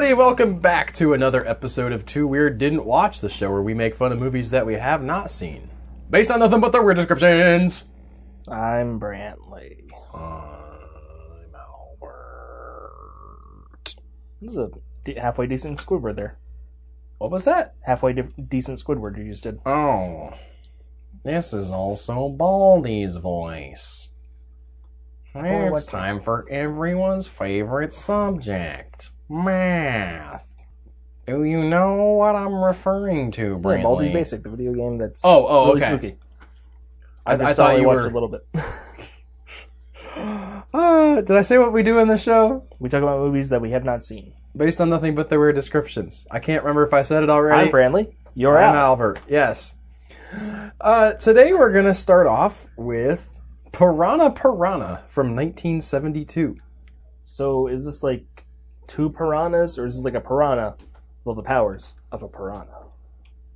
everybody, welcome back to another episode of Too Weird Didn't Watch, the show where we make fun of movies that we have not seen, based on nothing but their weird descriptions. I'm Brantley. I'm Albert. This is a halfway decent Squidward there. What was that? Halfway decent Squidward you just did. Oh. This is also Baldy's voice. It's time for everyone's favorite subject. Math. Do you know what I'm referring to, Brantley? Yeah, Baldy's Basic, the video game that's really really okay. spooky. I thought you watched a little bit. Did I say what we do in the show? We talk about movies that we have not seen. Based on nothing but their weird descriptions. I can't remember if I said it already. I'm Brantley. You're I'm out. Albert. Yes. Today we're going to start off with Piranha from 1972. So is this like two piranhas, or is this like a piranha with the powers of a piranha?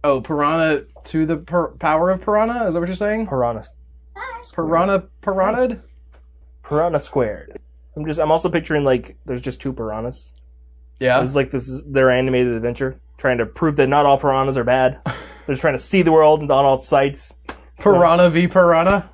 Oh, Piranha to the power of Piranha? Is that what you're saying? Piranha squared. I'm also picturing like there's just two piranhas. Yeah. It's like this is their animated adventure, trying to prove that not all piranhas are bad. They're just trying to see the world on all sides. Piranha v Piranha.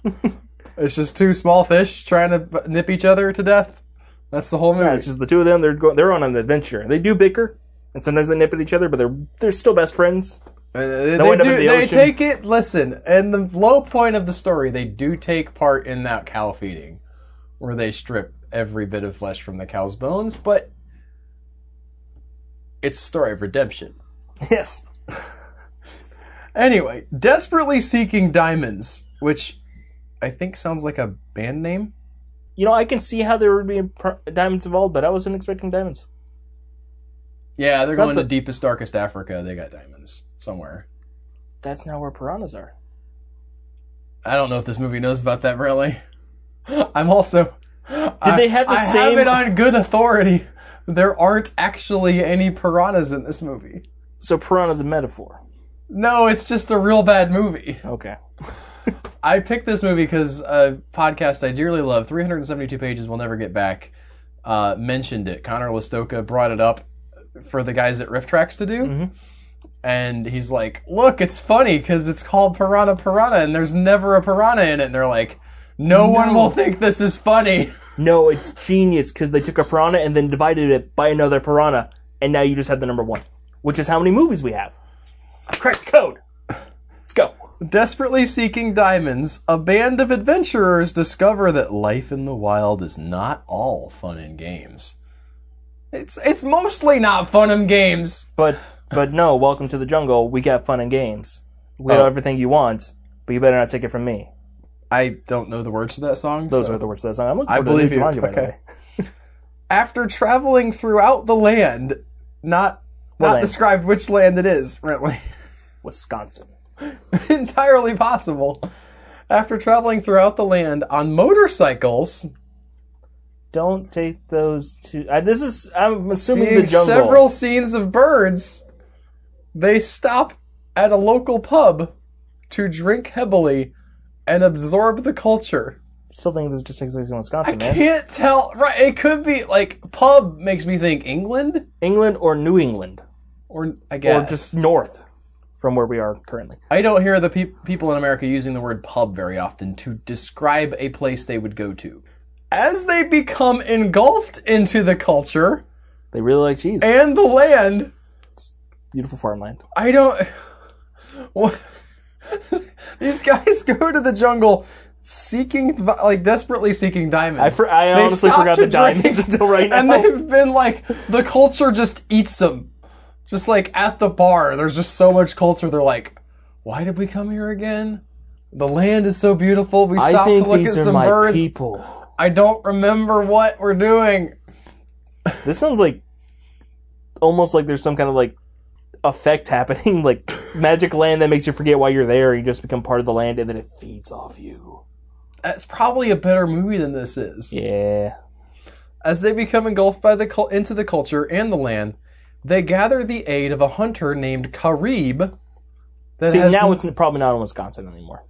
It's just two small fish trying to nip each other to death. That's the whole movie. Yeah, it's just the two of them. They're on an adventure. They do bicker, and sometimes they nip at each other, but they're still best friends. They take it. Listen, and the low point of the story, they do take part in that cow feeding, where they strip every bit of flesh from the cow's bones. But it's a story of redemption. Yes. Anyway, Desperately Seeking Diamonds, which I think sounds like a band name. You know, I can see how there would be diamonds involved, but I wasn't expecting diamonds. Yeah, they're going to deepest, darkest Africa. They got diamonds somewhere. That's not where piranhas are. I don't know if this movie knows about that, really. I'm also... Did they have the same... I have it on good authority. There aren't actually any piranhas in this movie. So piranha's a metaphor? No, it's just a real bad movie. Okay. I picked this movie because a podcast I dearly love, 372 Pages We'll Never Get Back, mentioned it. Connor Listoka brought it up for the guys at Riff Tracks to do. Mm-hmm. And he's like, look, it's funny because it's called Piranha and there's never a piranha in it. And they're like, no one will think this is funny. No, it's genius because they took a piranha and then divided it by another piranha. And now you just have the number one, which is how many movies we have. I've cracked the code. Let's go. Desperately Seeking Diamonds, a band of adventurers discover that life in the wild is not all fun and games. It's mostly not fun and games. But no, welcome to the jungle. We got fun and games. We got everything you want, but you better not take it from me. I don't know the words to that song. Those are the words to that song. I'm looking I for believe the you. by the Okay. way. After traveling throughout the land, not described which land it is, really. Wisconsin. Entirely possible. After traveling throughout the land on motorcycles. Don't take those two. I'm assuming the jungle. Several scenes of birds. They stop at a local pub to drink heavily and absorb the culture. Still think this just takes place in Wisconsin, man. I can't tell. Right, it could be like pub makes me think England or New England, or I guess, or just north from where we are currently. I don't hear the people in America using the word pub very often to describe a place they would go to. As they become engulfed into the culture, they really like cheese and the land. It's beautiful farmland. I don't. What? These guys go to the jungle. Desperately seeking diamonds. I honestly forgot the diamonds until right now. And they've been like, the culture just eats them. Just like at the bar, there's just so much culture. They're like, why did we come here again? The land is so beautiful. We stopped to look at some birds. People. I don't remember what we're doing. This sounds like almost like there's some kind of like effect happening, like magic land that makes you forget why you're there. You just become part of the land and then it feeds off you. That's probably a better movie than this is. Yeah. As they become engulfed by into the culture and the land, they gather the aid of a hunter named Karib. Now it's probably not in Wisconsin anymore.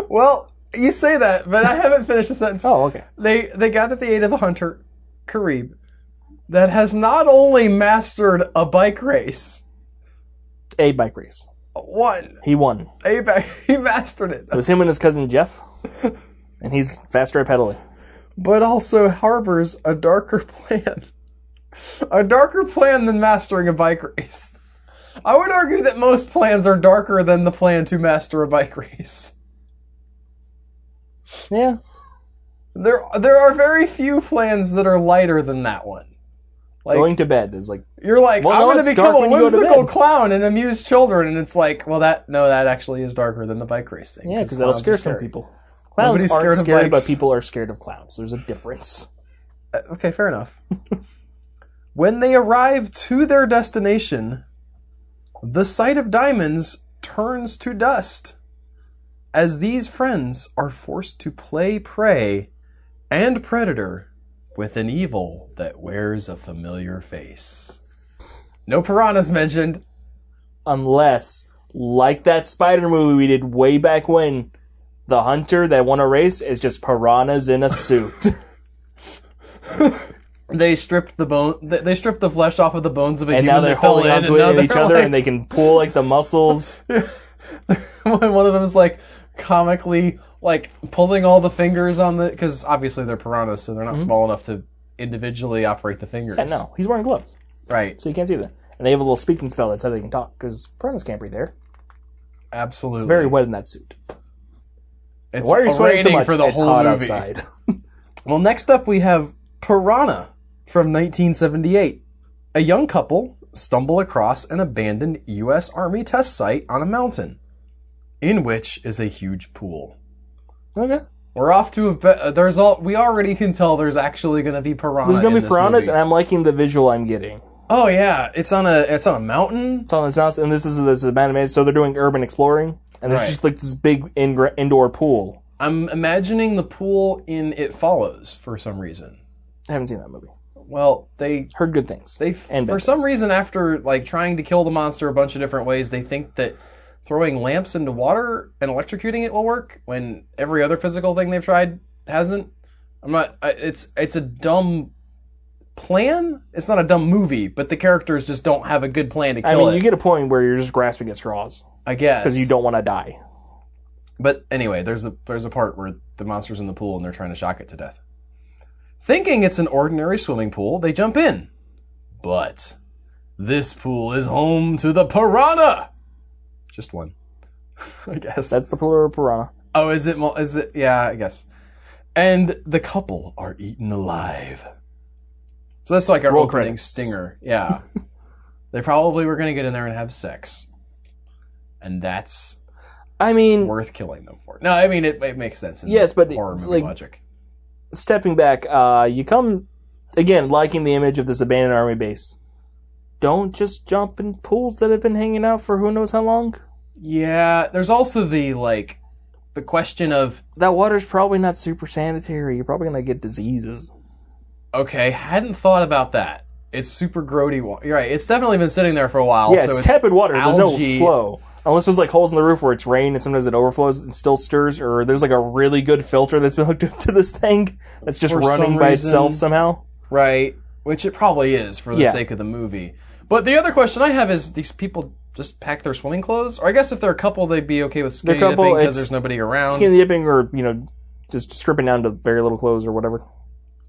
Well, you say that, but I haven't finished the sentence. Oh, okay. They gather the aid of a hunter, Karib, that has not only mastered a bike race. A bike race. One. He won. He mastered it. It was him and his cousin Jeff. And he's faster at pedaling. But also harbors a darker plan. A darker plan than mastering a bike race. I would argue that most plans are darker than the plan to master a bike race. Yeah. There are very few plans that are lighter than that one. Like, going to bed is like... You're like, well, I'm going to become a whimsical to clown and amuse children. And it's like, well, that actually is darker than the bike race thing. Yeah, because that'll scare some people. Clowns Nobody's aren't scared scared, of but people are scared of clowns. There's a difference. Okay, fair enough. When they arrive to their destination, the sight of diamonds turns to dust, as these friends are forced to play prey and predator with an evil that wears a familiar face. No piranhas mentioned. Unless, like that spider movie we did way back when, the hunter that won a race is just piranhas in a suit. They stripped the bone. They stripped the flesh off of the bones of a human. And now they're holding onto it in each other, and they can pull like the muscles. One of them is like comically like pulling all the fingers on the, because obviously they're piranhas, so they're not small enough to individually operate the fingers. Yeah, no, he's wearing gloves, right? So you can't see them. And they have a little speaking spell that's how they can talk, because piranhas can't breathe air. Absolutely, it's very wet in that suit. It's why are you sweating so much? For the it's whole hot movie. Outside. Well, next up we have Piranha from 1978. A young couple stumble across an abandoned U.S. Army test site on a mountain, in which is a huge pool. Okay. We're off to we already can tell there's actually going to be piranha. There's going to be piranhas, movie. and I'm liking the visual I'm getting. Oh yeah, it's on a mountain. It's on this mountain, and this is a abandoned. So they're doing urban exploring, and there's just like this big indoor pool. I'm imagining the pool in It Follows for some reason. I haven't seen that movie. Well, they heard good things. For some reason, after like trying to kill the monster a bunch of different ways, they think that throwing lamps into water and electrocuting it will work when every other physical thing they've tried hasn't. It's a dumb plan. It's not a dumb movie, but the characters just don't have a good plan to kill it. I mean, you get a point where you're just grasping at straws. I guess. Because you don't want to die. But anyway, there's a part where the monster's in the pool and they're trying to shock it to death. Thinking it's an ordinary swimming pool, they jump in. But this pool is home to the piranha! Just one, I guess. That's the plural piranha. Oh, is it? Yeah, I guess. And the couple are eaten alive. So that's like our Roll opening credits. stinger. Yeah. They probably were going to get in there and have sex. And that's worth killing them for. No, I mean, it makes sense in horror movie logic. Stepping back, you come, again, liking the image of this abandoned army base. Don't just jump in pools that have been hanging out for who knows how long. Yeah, there's also the question of... That water's probably not super sanitary. You're probably going to get diseases. Okay, hadn't thought about that. It's super grody water. You're right, it's definitely been sitting there for a while. Yeah, so it's tepid water. Algae. There's no flow. Unless there's like holes in the roof where it's rain and sometimes it overflows and still stirs, or there's like a really good filter that's been hooked up to this thing that's just running by itself somehow. Right, which it probably is for the sake of the movie. But the other question I have is, these people just pack their swimming clothes? Or I guess if they're a couple, they'd be okay with skinny dipping because there's nobody around. Skinny dipping or, just stripping down to very little clothes or whatever.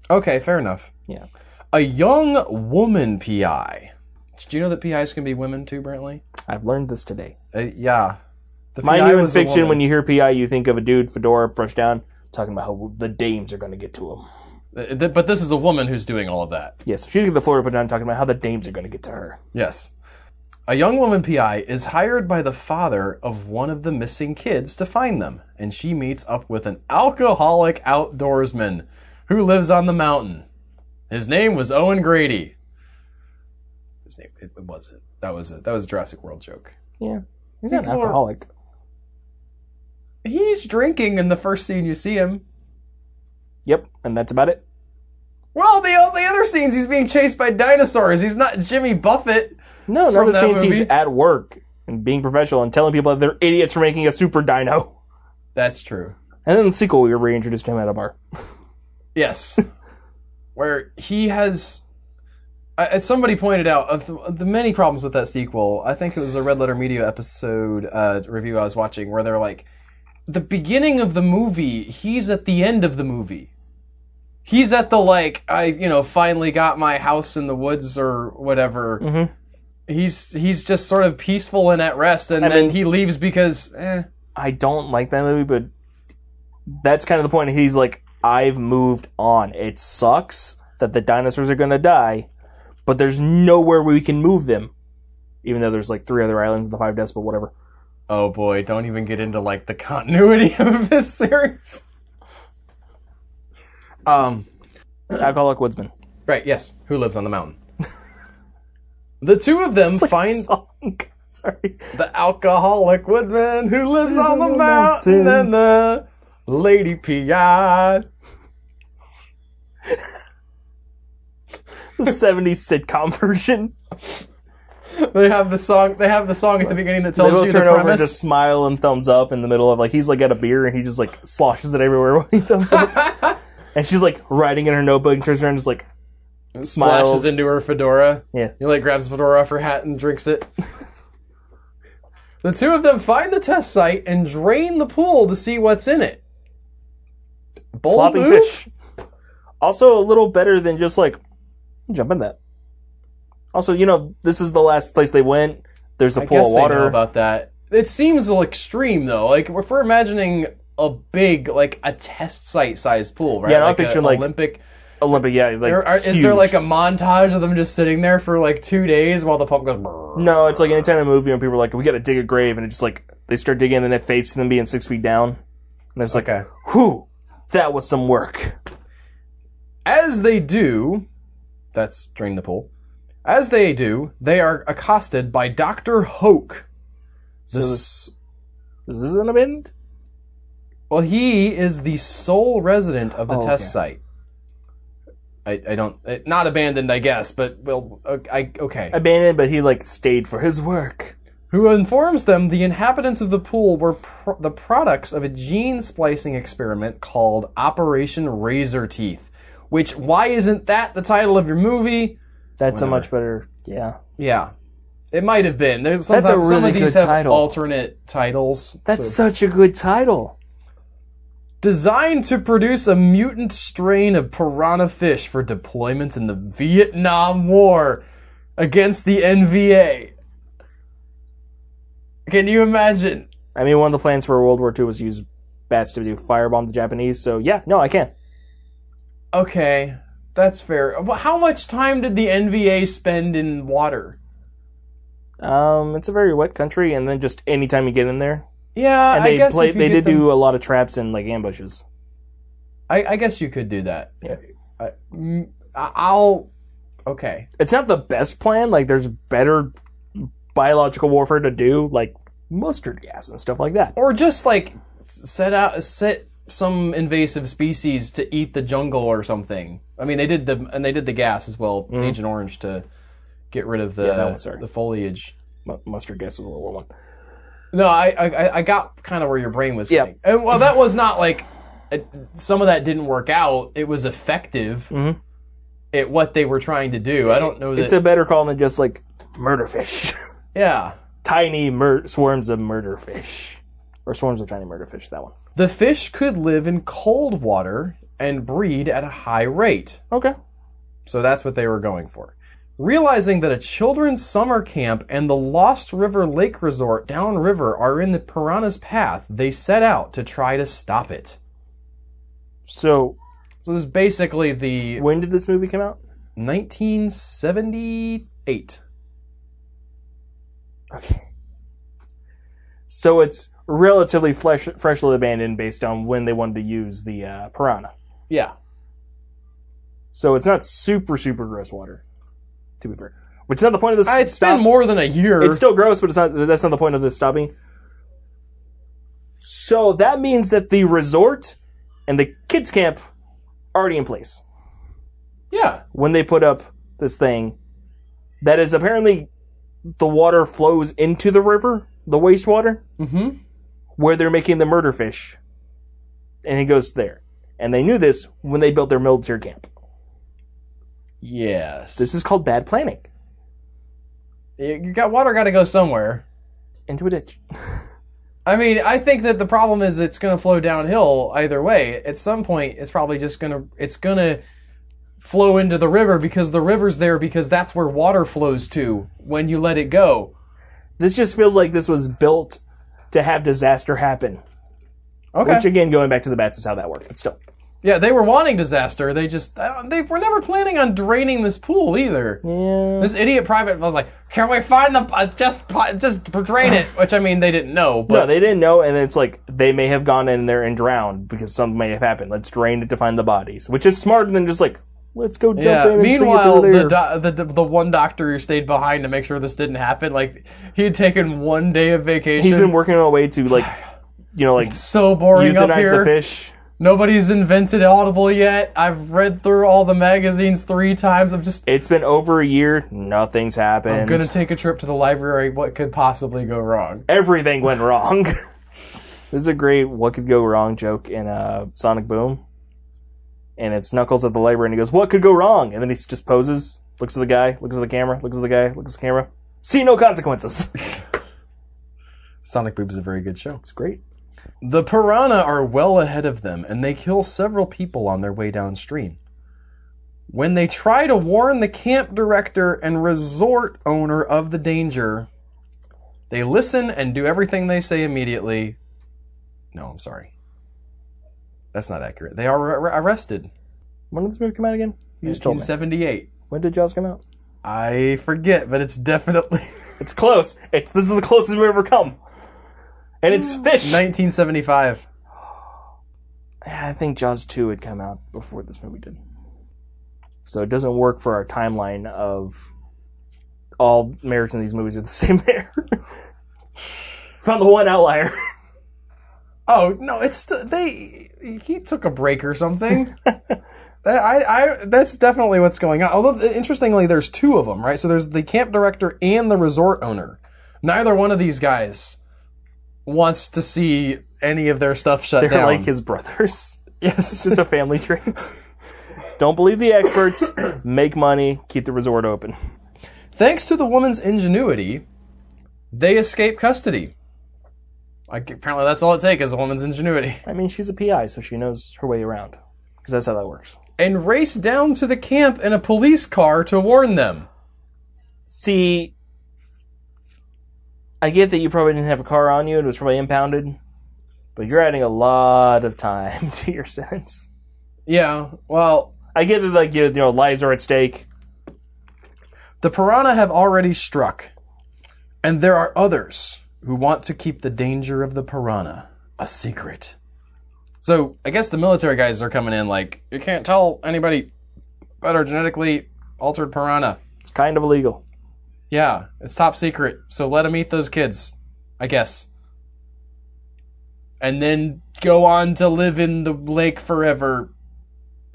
Okay, fair enough. Yeah. A young woman PI. Did you know that PIs can be women too, Brantley? I've learned this today. Yeah. Mind you, in fiction, when you hear PI, you think of a dude, fedora, brush down, talking about how the dames are going to get to him. But this is a woman who's doing all of that. Yes, she's got the floor put down, talking about how the dames are going to get to her. Yes. A young woman PI is hired by the father of one of the missing kids to find them, and she meets up with an alcoholic outdoorsman who lives on the mountain. His name was Owen Grady. His name, it wasn't. That was a Jurassic World joke. Yeah. He's not an alcoholic. He's drinking in the first scene you see him. Yep, and that's about it. Well, the other scenes he's being chased by dinosaurs. He's not Jimmy Buffett. No, the scenes he's at work and being professional and telling people that they're idiots for making a super dino. That's true. And then the sequel, we reintroduced him at a bar. Yes. Where he has Somebody pointed out of the many problems with that sequel. I think it was a Red Letter Media episode review I was watching where they're like, the beginning of the movie, he's at the end of the movie. He's at the I finally got my house in the woods or whatever. Mm-hmm. He's just sort of peaceful and at rest, and then he leaves because. I don't like that movie, but that's kind of the point. He's like, I've moved on. It sucks that the dinosaurs are gonna die, but there's nowhere we can move them. Even though there's 3 other islands in the 5 deaths, but whatever. Oh boy, don't even get into the continuity of this series. Alcoholic Woodsman. Right, yes. Who lives on the mountain? The two of them find Sorry. The alcoholic woodman who lives on the mountain and the lady P.I. The 70s sitcom version. They have the song at the beginning that tells you the premise. They both turn over and just smile and thumbs up in the middle of he's got a beer and he just sloshes it everywhere while he thumbs up. And she's writing in her notebook and turns around and just smiles. Splashes into her fedora. Yeah. He grabs the fedora off her hat and drinks it. The two of them find the test site and drain the pool to see what's in it. Bold flopping move? Fish. Also a little better than just jump in that. Also, this is the last place they went. There's a pool of water. I know about that. It seems extreme though. If we're imagining a big, a test site sized pool, right? Yeah, I'm picturing Olympic, yeah. Is there a montage of them just sitting there for 2 days while the pump goes? Brrr. No, it's anytime in a movie when people are we got to dig a grave, and it just they start digging, and it fades to them being 6 feet down, and it's whew, that was some work. As they do, that's drain the pool. As they do, they are accosted by Dr. Hoke. This is an abandoned? Well, he is the sole resident of the test site. I don't... Not abandoned, I guess, but... okay. Abandoned, but he, stayed for his work. Who informs them the inhabitants of the pool were the products of a gene splicing experiment called Operation Razor Teeth. Which, why isn't that the title of your movie? That's a much better... Yeah. Yeah. It might have been. That's a really some of these good have title. Alternate titles. That's such a good title. Designed to produce a mutant strain of piranha fish for deployment in the Vietnam War against the NVA. Can you imagine? I mean, one of the plans for World War II was to use bats to do firebomb the Japanese, so yeah, no, I can. Okay, that's fair. How much time did the NVA spend in water? It's a very wet country, and then just any time you get in there. Yeah, and I guess they did do a lot of traps and ambushes. I guess you could do that. Yeah. Okay. It's not the best plan. There's better biological warfare to do, mustard gas and stuff like that. Or just set some invasive species to eat the jungle or something. I mean, they did the gas as well, Agent Orange, to get rid of the foliage. Mustard gas was a little one. No, I got kind of where your brain was going. Yeah. And, that was not some of that didn't work out. It was effective at what they were trying to do. I don't know that... It's a better call than just, murder fish. Yeah. Tiny swarms of murder fish. Or swarms of tiny murder fish, that one. The fish could live in cold water and breed at a high rate. Okay. So that's what they were going for. Realizing that a children's summer camp and the Lost River Lake Resort downriver are in the piranha's path, they set out to try to stop it. So it was basically the... When did this movie come out? 1978. Okay. So it's relatively freshly abandoned based on when they wanted to use the piranha. Yeah. So it's not super, super gross water. To be fair, which is not the point of this. It's been more than a year. It's still gross, but that's not the point of this stopping. So that means that the resort and the kids camp are already in place. Yeah. When they put up this thing, that is apparently the water flows into the river, the wastewater, where they're making the murder fish, and it goes there. And they knew this when they built their military camp. Yes. This is called bad planning. Water got to go somewhere. Into a ditch. I mean, I think that the problem is it's going to flow downhill either way. At some point, it's probably just going to flow into the river because the river's there because that's where water flows to when you let it go. This just feels like this was built to have disaster happen. Okay. Which, again, going back to the bats is how that worked, but still. Yeah, they were wanting disaster. They were never planning on draining this pool either. Yeah. This idiot private was like, "Can we find the just drain it?" Which I mean, they didn't know. But no, they didn't know, and it's like they may have gone in there and drowned because something may have happened. Let's drain it to find the bodies, which is smarter than just like let's go jump in and meanwhile, see if they're there. the one doctor who stayed behind to make sure this didn't happen, like he had taken 1 day of vacation. He's been working on a way to it's so boring up euthanize here. the fish. Nobody's invented Audible yet. I've read through all the magazines 3 times. It's been over a year. Nothing's happened. I'm gonna take a trip to the library. What could possibly go wrong? Everything went wrong. This is a great what could go wrong joke in Sonic Boom. And it's Knuckles at the library and he goes, "What could go wrong?" And then he just poses, looks at the guy, looks at the camera, looks at the guy, looks at the camera. See no consequences. Sonic Boom is a very good show. It's great. The Piranha are well ahead of them, and they kill several people on their way downstream. When they try to warn the camp director and resort owner of the danger, they listen and do everything they say immediately. No, I'm sorry. That's not accurate. They are arrested. When did this movie come out again? You just told me. 1978. When did Jaws come out? I forget, but it's definitely... It's close. This is the closest we've ever come. And it's fish. 1975. I think Jaws 2 had come out before this movie did. So it doesn't work for our timeline of all marriages in these movies are the same mayor. Found the one outlier. Oh, no, he took a break or something. That's definitely what's going on. Although, interestingly, there's 2 of them, right? So there's the camp director and the resort owner. Neither one of these guys wants to see any of their stuff shut down. They're like his brothers. Yes. It's just a family trait. Don't believe the experts. Make money. Keep the resort open. Thanks to the woman's ingenuity, they escape custody. Apparently that's all it takes is a woman's ingenuity. I mean, she's a PI, so she knows her way around. Because that's how that works. And race down to the camp in a police car to warn them. See... I get that you probably didn't have a car on you, it was probably impounded, but you're adding a lot of time to your sentence. Yeah, well... I get that, lives are at stake. The Piranha have already struck, and there are others who want to keep the danger of the Piranha a secret. So, I guess the military guys are coming in like, you can't tell anybody about our genetically altered Piranha. It's kind of illegal. Yeah, it's top secret, so let them eat those kids, I guess. And then go on to live in the lake forever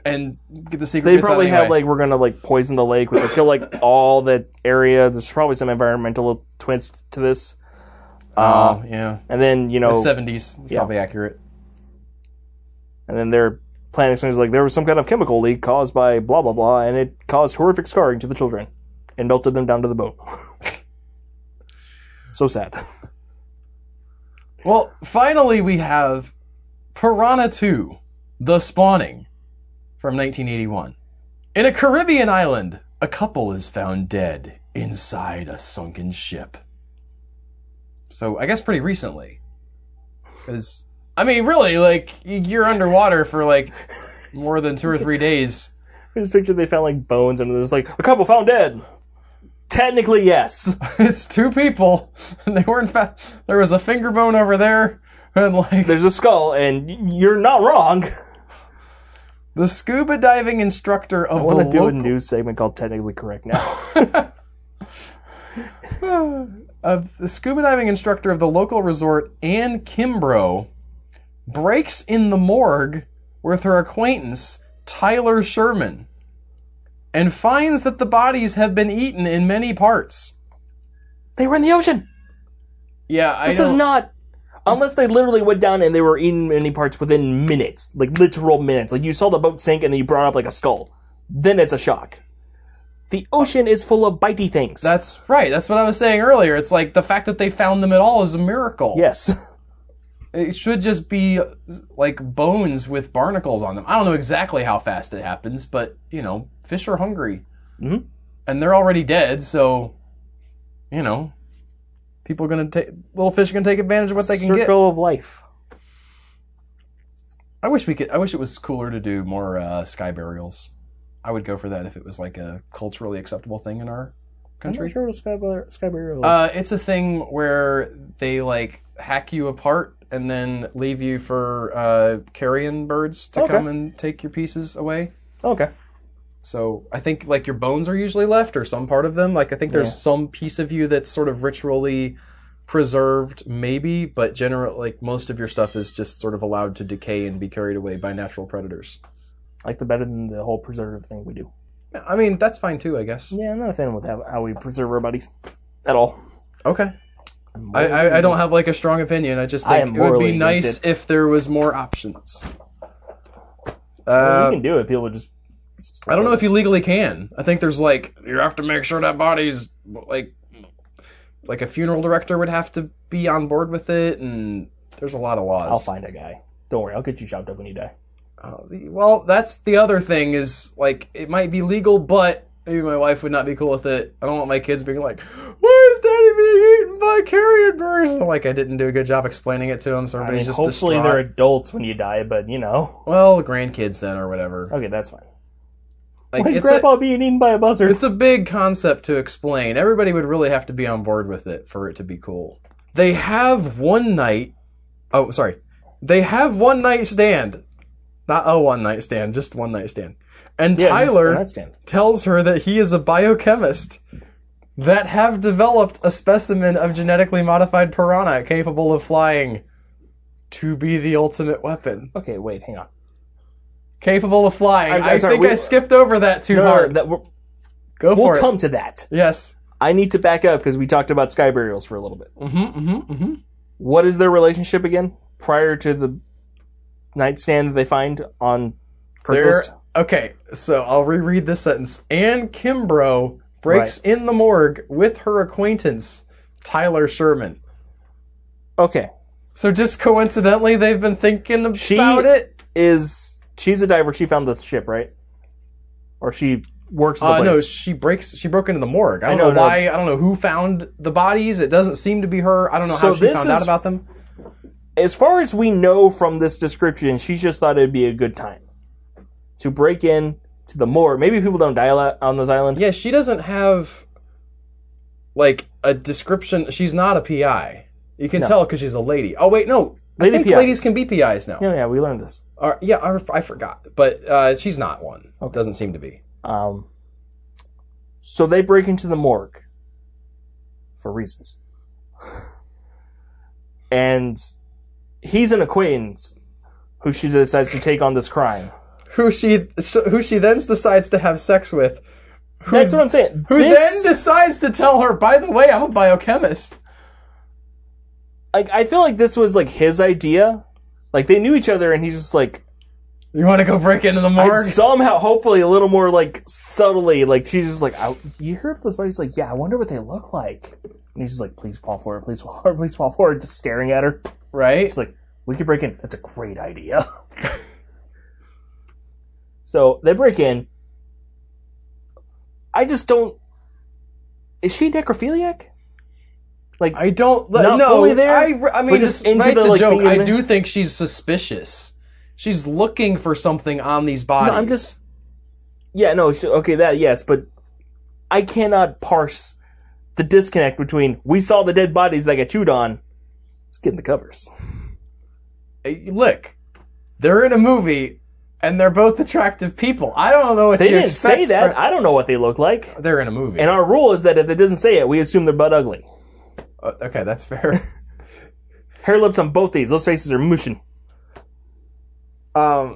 and get the secret. They probably have, we're gonna, poison the lake, which will kill, all that area. There's probably some environmental twist to this. Yeah. And then, The 70s is probably accurate. And then their plan explains, there was some kind of chemical leak caused by blah, blah, blah, and it caused horrific scarring to the children. And melted them down to the boat. So sad. Well, finally we have Piranha 2, The Spawning, from 1981. In a Caribbean island, a couple is found dead inside a sunken ship. So, I guess pretty recently. Because, really, you're underwater for, more than 2 or 3 days. I just pictured they found, bones, and there's, a couple found dead. Technically, yes. It's 2 people, and they weren't there was a finger bone over there, and there's a skull, and you're not wrong. The scuba diving instructor of I want to do a news segment called Technically Correct now. The scuba diving instructor of the local resort, Ann Kimbrough, breaks in the morgue with her acquaintance, Tyler Sherman, and finds that the bodies have been eaten in many parts. They were in the ocean! Yeah, This is not... Unless they literally went down and they were eaten in many parts within minutes. Literal minutes. You saw the boat sink and then you brought up a skull. Then it's a shock. The ocean is full of bitey things. That's right. That's what I was saying earlier. It's like the fact that they found them at all is a miracle. Yes. It should just be like bones with barnacles on them. I don't know exactly how fast it happens, but, you know, fish are hungry. Mm-hmm. And they're already dead, so, you know, little fish are going to take advantage of what they can get. Circle of life. I wish it was cooler to do more sky burials. I would go for that if it was like a culturally acceptable thing in our country. I'm not sure what sky burial is. It's a thing where they like hack you apart and then leave you for carrion birds to come and take your pieces away. Okay. So I think like your bones are usually left, or some part of them. Like I think there's some piece of you that's sort of ritually preserved, maybe, but generally, like most of your stuff is just sort of allowed to decay and be carried away by natural predators. I like the better than the whole preservative thing we do. I mean, that's fine too, I guess. Yeah, I'm not a fan with how we preserve our bodies at all. Okay. I don't have like a strong opinion. I just think it would be nice if there was more options. Well, you can do it. People just... I don't know if you legally can. I think there's like, you have to make sure that body's like a funeral director would have to be on board with it, and there's a lot of laws. I'll find a guy. Don't worry, I'll get you chopped up when you die. Well, that's the other thing is, like, it might be legal, but maybe my wife would not be cool with it. I don't want my kids being like, why is Daddy being eaten by carrion birds? And, like, I didn't do a good job explaining it to them, so everybody's just hopefully distraught. they're adults when you die, but, you know. Well, grandkids then, or whatever. Okay, that's fine. Like, why is Grandpa being eaten by a buzzard? It's a big concept to explain. Everybody would really have to be on board with it for it to be cool. They have one night... Oh, sorry. They have one night stand. Not a one night stand, just one night stand. And Tyler tells her that he is a biochemist that have developed a specimen of genetically modified piranha capable of flying to be the ultimate weapon. Okay, wait, hang on. Capable of flying. I skipped over that too hard. Go for it. We'll come to that. Yes. I need to back up because we talked about sky burials for a little bit. What is their relationship again prior to the nightstand that they find on Craigslist? Okay, so I'll reread this sentence. Anne Kimbrough breaks in the morgue with her acquaintance, Tyler Sherman. Okay. So just coincidentally, they've been thinking about it? She's a diver. She found this ship, right? Or she works the place. No, she broke into the morgue. I don't know why. I don't know who found the bodies. It doesn't seem to be her. I don't know how she found out about them. As far as we know from this description, she just thought it'd be a good time to break in to the morgue. Maybe people don't die a lot on this island. Yeah, she doesn't have like a description. She's not a PI. You can tell because she's a lady. Oh wait, no. I think ladies can be PIs now. Yeah, we learned this. I forgot. But she's not one. Okay. Doesn't seem to be. So they break into the morgue for reasons. And he's an acquaintance who she decides to take on this crime. Who she then decides to have sex with. That's what I'm saying. Who then decides to tell her, by the way, I'm a biochemist. I feel like this was like his idea. Like they knew each other, and he's just like, "You want to go break into the morgue?" Somehow, hopefully, a little more like subtly. Like she's just like, "You heard this?" But he's like, "Yeah, I wonder what they look like." And he's just like, "Please fall for it, please fall for it, please fall for it," just staring at her. Right? It's like, "We could break in." That's a great idea. So they break in. I just don't. Is she necrophiliac? Like I don't not fully there. I mean, just into the joke. I do think she's suspicious. She's looking for something on these bodies. No, I'm just. Yeah, no, okay, that yes, but I cannot parse the disconnect between we saw the dead bodies that got chewed on. Let's get in the covers. Look, they're in a movie, and they're both attractive people. I don't know what they didn't say that. I don't know what they look like. They're in a movie, and our rule is that if it doesn't say it, we assume they're butt ugly. Okay, that's fair. Hair lips on both these. Those faces are mushing. Yeah.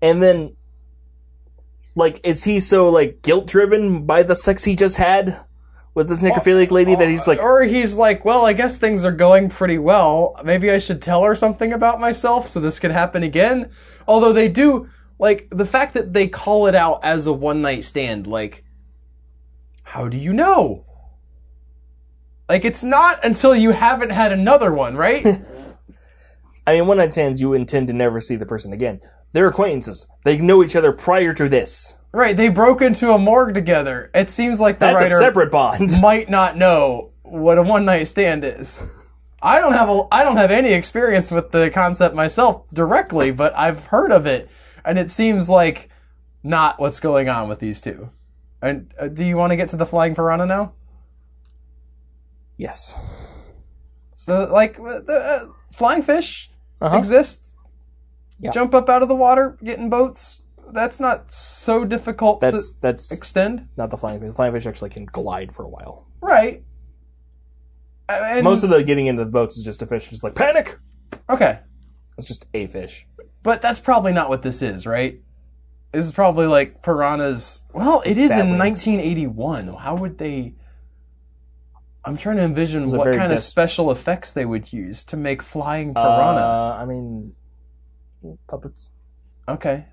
And then, like, is he so, like, guilt-driven by the sex he just had with this necrophiliac lady that he's like... Or he's like, well, I guess things are going pretty well. Maybe I should tell her something about myself so this could happen again. Although they do... Like, the fact that they call it out as a one-night stand, like, how do you know? Like, it's not until you haven't had another one, right? I mean, one-night stands, you intend to never see the person again. They're acquaintances. They know each other prior to this. Right, they broke into a morgue together. It seems like the That's writer a separate bond. might not know what a one-night stand is. I don't have any experience with the concept myself directly, but I've heard of it, and it seems like not what's going on with these two. And do you want to get to the flying piranha now? Yes. So, like, flying fish exist. Yeah. Jump up out of the water, get in boats. That's not so difficult to extend. Not the flying fish. The flying fish actually can glide for a while. Right. And most of the getting into the boats is just a fish just like, panic! Okay. It's just a fish. But that's probably not what this is, right? This is probably like piranhas. Well, it is in 1981. How would they... I'm trying to envision what kind of special effects they would use to make flying piranha. I mean, puppets. Okay.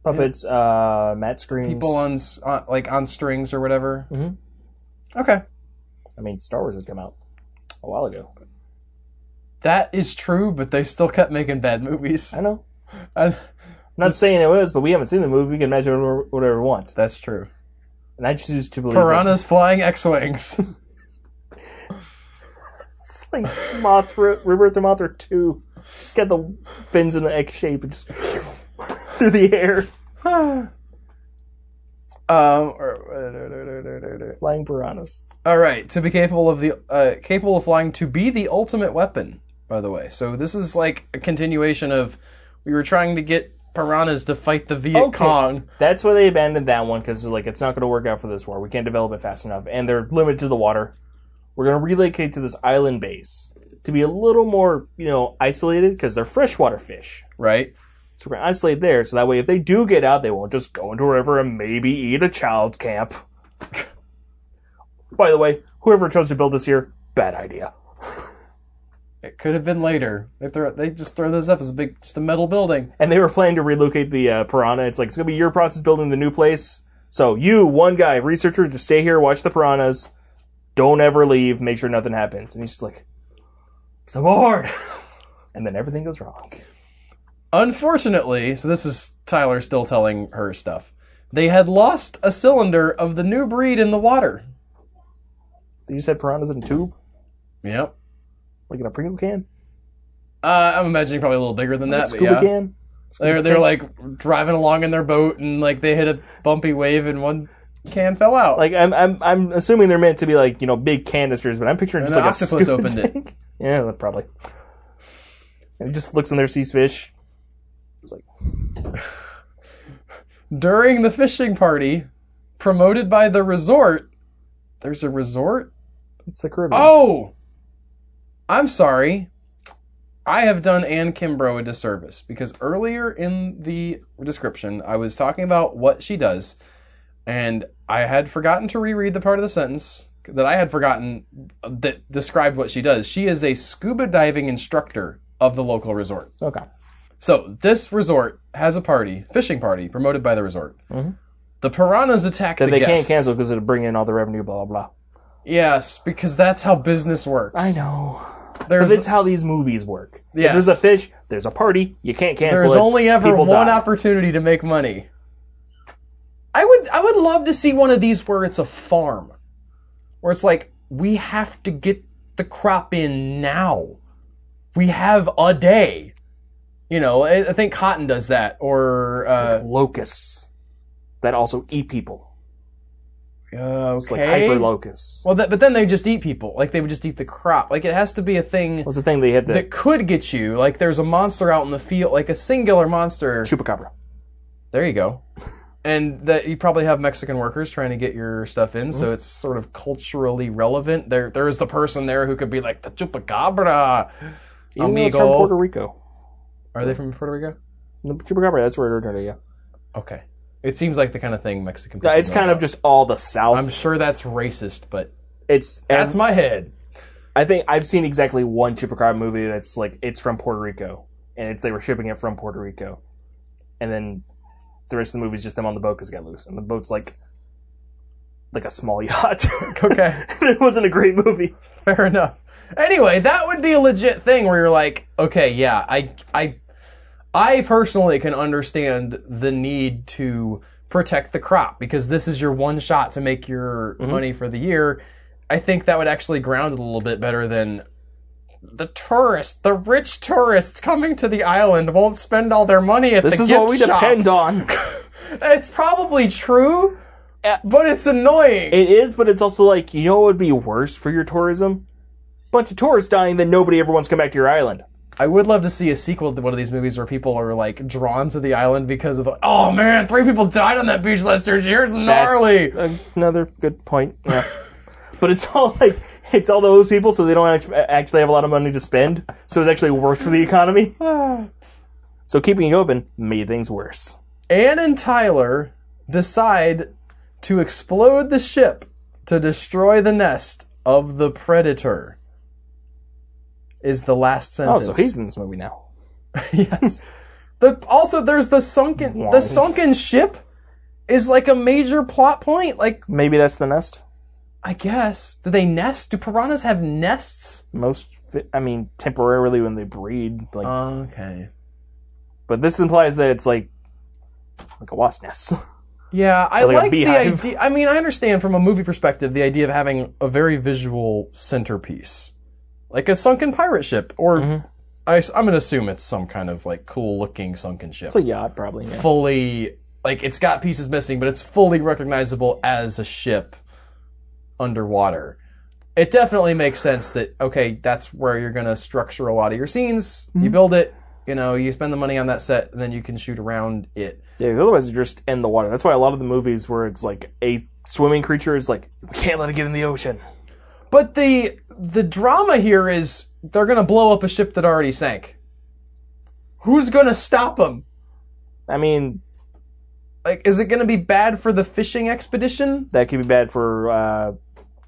Puppets, matte screens. People on strings or whatever. Mm-hmm. Okay. I mean, Star Wars had come out a while ago. That is true, but they still kept making bad movies. I know. I'm not saying it was, but we haven't seen the movie. We can imagine whatever we want. That's true. And I choose to believe Piranhas flying X-Wings. It's like Rebirth of Mothra 2. It's just got the fins in the X shape and just through the air. Flying piranhas. All right, to be capable of flying, to be the ultimate weapon. By the way, so this is like a continuation of we were trying to get piranhas to fight the Viet Cong. That's why they abandoned that one because they're like, it's not going to work out for this war. We can't develop it fast enough, and they're limited to the water. We're going to relocate to this island base to be a little more, isolated because they're freshwater fish. Right. So we're going to isolate there, so that way if they do get out, they won't just go into a river and maybe eat a child's camp. By the way, whoever chose to build this here, bad idea. It could have been later. They just throw this up as just a metal building. And they were planning to relocate the piranha. It's going to be your process building the new place. So you, one guy, researcher, just stay here, watch the piranhas. Don't ever leave. Make sure nothing happens. And he's just like, so bored. And then everything goes wrong. Unfortunately, so this is Tyler still telling her stuff. They had lost a cylinder of the new breed in the water. You said piranhas in a tube? Yep. Like in a Pringle can? I'm imagining probably a little bigger than that. A scuba can? They're like driving along in their boat and like they hit a bumpy wave and one can fell out. Like I'm assuming they're meant to be like big canisters, but I'm picturing just like a scuba opened tank. Yeah, probably. And he just looks in there, sees fish. It's like during the fishing party promoted by the resort. There's a resort? It's the Caribbean. Oh! I'm sorry. I have done Anne Kimbrough a disservice because earlier in the description I was talking about what she does and I had forgotten to reread the part of the sentence that I had forgotten that described what she does. She is a scuba diving instructor of the local resort. Okay. So this resort has a fishing party promoted by the resort. Mm-hmm. The piranhas attack the guests. They can't cancel because it'll bring in all the revenue, blah, blah, blah. Yes, because that's how business works. I know. But that's how these movies work. Yes. If there's a fish, there's a party, you can't cancel it. There's only ever one opportunity to make money. I would love to see one of these where it's a farm. Where it's like, we have to get the crop in now. We have a day. I think cotton does that. Or like locusts that also eat people. Okay. It's like hyper locusts. Well, but then they just eat people. Like they would just eat the crop. Like it has to be a thing. What's the thing they had that could get you? Like there's a monster out in the field, like a singular monster. Chupacabra. There you go. And that you probably have Mexican workers trying to get your stuff in, so it's sort of culturally relevant. There is the person there who could be like the chupacabra. Even though it's from Puerto Rico. Are they from Puerto Rico? The chupacabra, that's where it originated, yeah. Okay. It seems like the kind of thing Mexican people it's kind of just all the South. I'm sure that's racist, but that's my head. I think I've seen exactly one chupacabra movie that's like, it's from Puerto Rico. And they were shipping it from Puerto Rico. And then the rest of the movie is just them on the boat because it got loose, and the boat's like a small yacht. Okay. It wasn't a great movie. Fair enough. Anyway, that would be a legit thing where you're like, okay, yeah, I personally can understand the need to protect the crop because this is your one shot to make your money for the year. I think that would actually ground it a little bit better than the rich tourists coming to the island won't spend all their money at the gift shop. This is what we depend on. It's probably true, but it's annoying. It is, but it's also like, you know what would be worse for your tourism? Bunch of tourists dying, then nobody ever wants to come back to your island. I would love to see a sequel to one of these movies where people are like drawn to the island because of oh man, 3 people died on that beach last year. Here's gnarly. That's another good point. Yeah. But it's all those people, so they don't actually have a lot of money to spend. So it's actually worse for the economy. So keeping it open made things worse. Anne and Tyler decide to explode the ship to destroy the nest of the Predator. Is the last sentence. Oh, so he's in this movie now. Yes. Also, there's the sunken ship is like a major plot point. Like maybe that's the nest. I guess. Do they nest? Do piranhas have nests? Temporarily when they breed. Like, okay. But this implies that it's like a wasp nest. Yeah, I like the idea. I mean, I understand from a movie perspective the idea of having a very visual centerpiece. Like a sunken pirate ship, or I'm going to assume it's some kind of like cool-looking sunken ship. It's a yacht, probably. Yeah. Fully, like it's got pieces missing, but it's fully recognizable as a ship underwater. It definitely makes sense that okay, that's where you're going to structure a lot of your scenes. You build it, you spend the money on that set, and then you can shoot around it. Yeah, otherwise you're just in the water. That's why a lot of the movies where it's like a swimming creature is like we can't let it get in the ocean. But the drama here is they're going to blow up a ship that already sank. Who's going to stop them? I mean... Like, is it going to be bad for the fishing expedition? That could be bad for,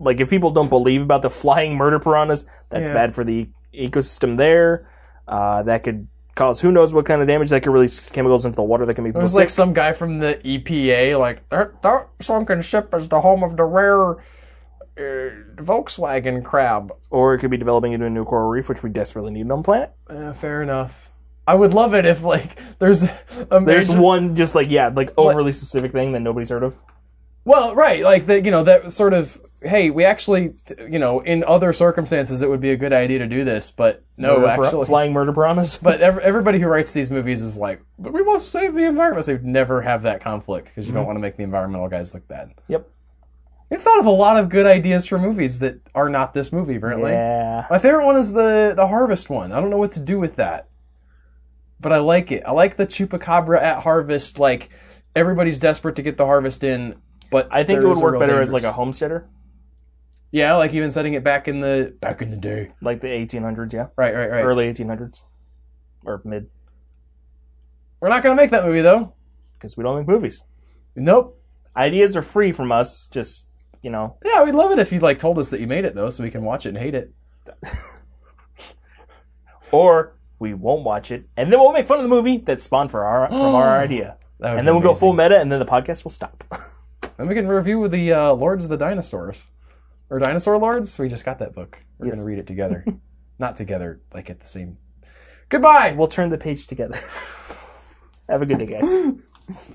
if people don't believe about the flying murder piranhas, that's bad for the ecosystem there. That could cause who knows what kind of damage. That could release chemicals into the water that can make people sick. Like some guy from the EPA, like, that sunken ship is the home of the rare... Volkswagen crab. Or it could be developing into a new coral reef, which we desperately need on the planet. Fair enough. I would love it if, there's one just, overly specific thing that nobody's heard of. Well, right, that sort of, hey, we actually, in other circumstances it would be a good idea to do this, but no, actually. Flying murder piranhas? But everybody who writes these movies is like, but we must save the environment. So they never have that conflict, because you don't want to make the environmental guys look bad. Yep. You've thought of a lot of good ideas for movies that are not this movie, apparently. Yeah. My favorite one is the Harvest one. I don't know what to do with that. But I like it. I like the Chupacabra at Harvest, everybody's desperate to get the harvest in, but I think it would work better as a homesteader. Yeah, even setting it back in the day. Like the 1800s, yeah. Right. Early 1800s. Or mid. We're not going to make that movie, though. Because we don't make movies. Nope. Ideas are free from us, just... Yeah, we'd love it if you told us that you made it though, so we can watch it and hate it. Or we won't watch it, and then we'll make fun of the movie that spawned from our idea, and then we'll go full meta, and then the podcast will stop. Then we can review the Lords of the Dinosaurs, or Dinosaur Lords. We just got that book. We're going to read it together, not together, at the same. Goodbye. We'll turn the page together. Have a good day, guys.